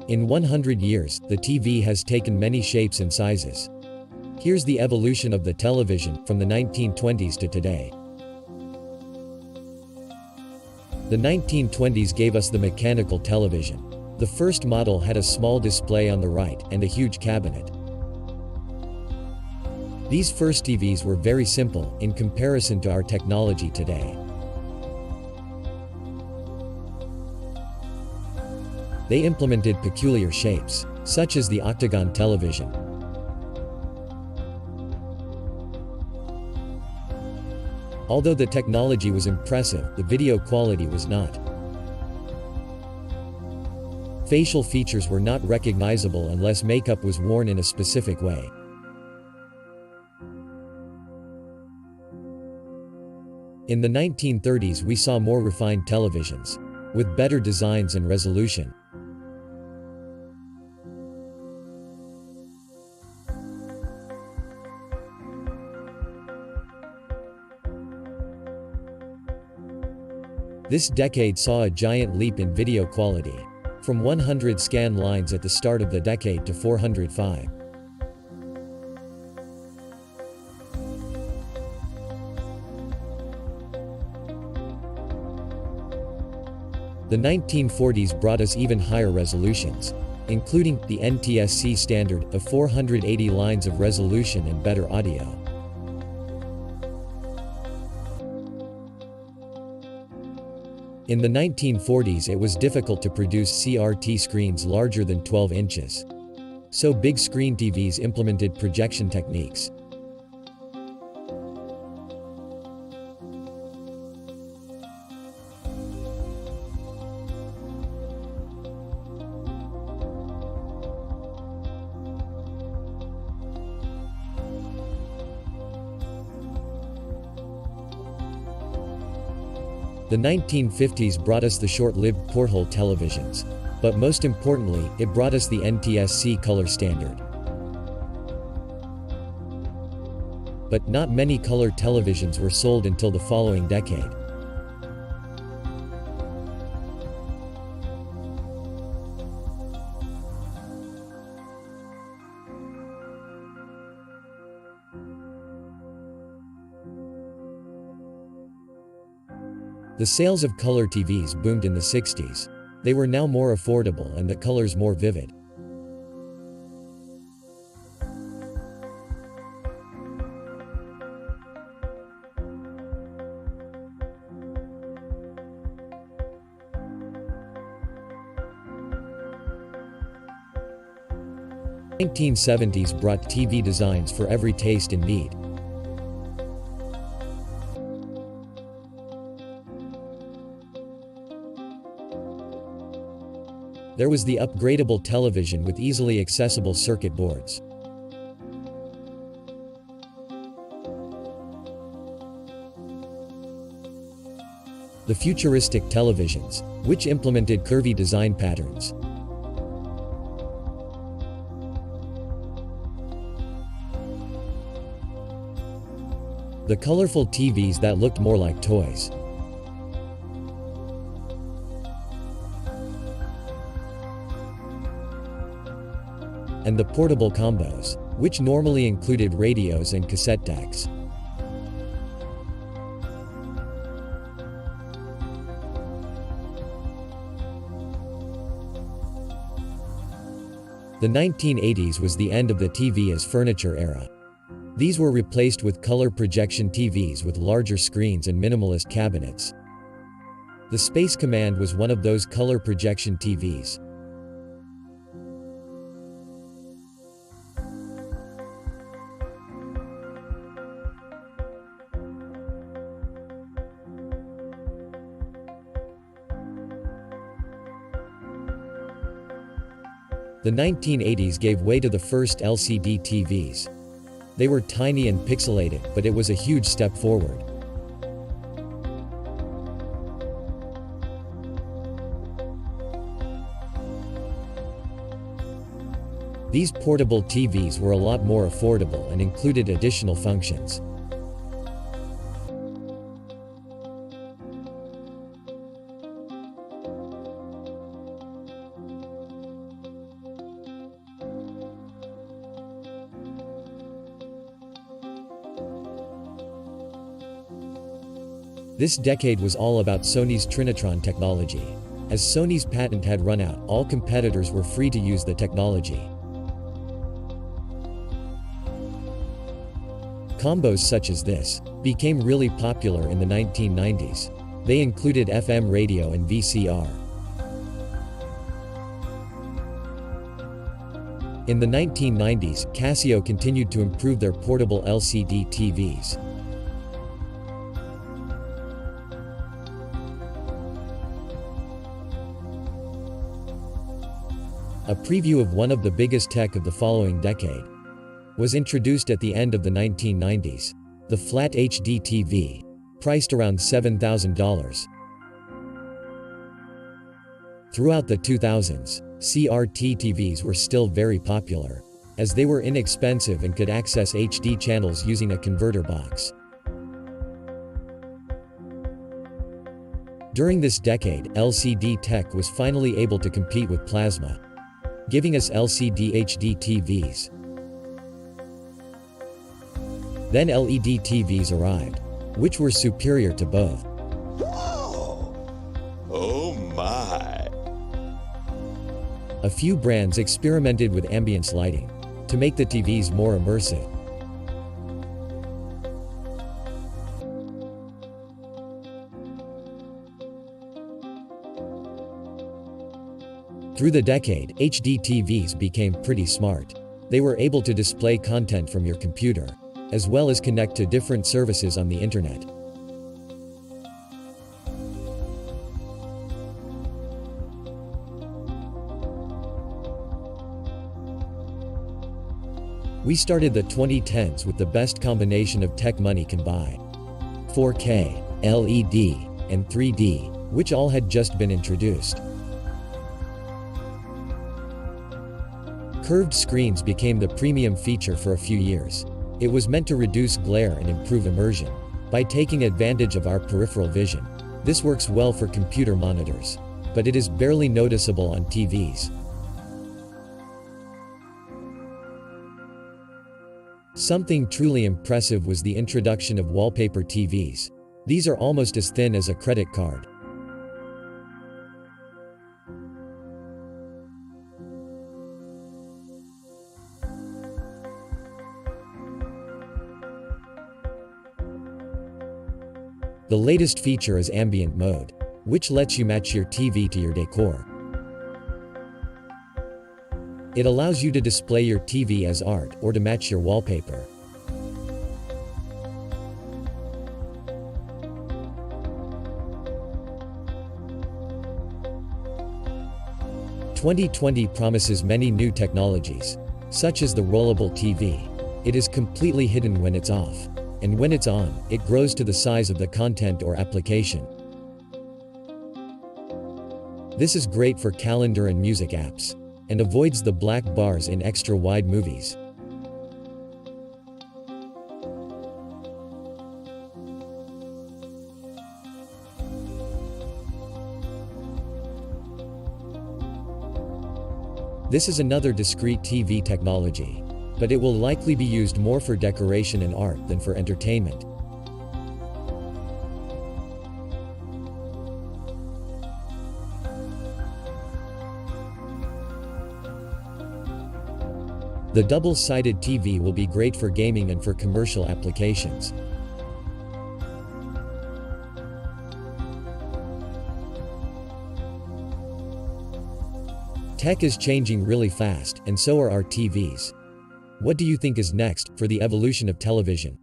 In 100 years, the TV has taken many shapes and sizes. Here's the evolution of the television from the 1920s to today. The 1920s gave us the mechanical television. The first model had a small display on the right and a huge cabinet. These first TVs were very simple in comparison to our technology today. They implemented peculiar shapes, such as the octagon television. Although the technology was impressive, the video quality was not. Facial features were not recognizable unless makeup was worn in a specific way. In the 1930s we saw more refined televisions, with better designs and resolution. This decade saw a giant leap in video quality, from 100 scan lines at the start of the decade to 405. The 1940s brought us even higher resolutions, including the NTSC standard of 480 lines of resolution and better audio. In the 1940s it was difficult to produce CRT screens larger than 12 inches. So big screen TVs implemented projection techniques. The 1950s brought us the short-lived porthole televisions, but most importantly, it brought us the NTSC color standard. But not many color televisions were sold until the following decade. The sales of color TVs boomed in the 60s. They were now more affordable and the colors more vivid. The 1970s brought TV designs for every taste and need. There was the upgradable television with easily accessible circuit boards. The futuristic televisions, which implemented curvy design patterns. The colorful TVs that looked more like toys. And the portable combos, which normally included radios and cassette decks. The 1980s was the end of the TV as furniture era. These were replaced with color projection TVs with larger screens and minimalist cabinets. The Space Command was one of those color projection TVs. The 1980s gave way to the first LCD TVs. They were tiny and pixelated, but it was a huge step forward. These portable TVs were a lot more affordable and included additional functions. This decade was all about Sony's Trinitron technology. As Sony's patent had run out, all competitors were free to use the technology. Combos such as this became really popular in the 1990s. They included FM radio and VCR. In the 1990s, Casio continued to improve their portable LCD TVs. A preview of one of the biggest tech of the following decade was introduced at the end of the 1990s, the Flat HD TV, priced around $7,000. Throughout the 2000s, CRT TVs were still very popular, as they were inexpensive and could access HD channels using a converter box. During this decade, LCD tech was finally able to compete with plasma, giving us LCD HD TVs. Then LED TVs arrived, which were superior to both. Whoa! Oh my! A few brands experimented with ambience lighting to make the TVs more immersive. Through the decade, HD TVs became pretty smart. They were able to display content from your computer, as well as connect to different services on the internet. We started the 2010s with the best combination of tech money can buy: 4K, LED, and 3D, which all had just been introduced. Curved screens became the premium feature for a few years. It was meant to reduce glare and improve immersion by taking advantage of our peripheral vision. This works well for computer monitors, but it is barely noticeable on TVs. Something truly impressive was the introduction of wallpaper TVs. These are almost as thin as a credit card. The latest feature is Ambient Mode, which lets you match your TV to your decor. It allows you to display your TV as art or to match your wallpaper. "2020 promises many new technologies, such as the Rollable TV. It is completely hidden when it's off, and when it's on, it grows to the size of the content or application. This is great for calendar and music apps, and avoids the black bars in extra-wide movies. This is another discrete TV technology, but it will likely be used more for decoration and art than for entertainment. The double-sided TV will be great for gaming and for commercial applications. Tech is changing really fast, and so are our TVs. What do you think is next for the evolution of television?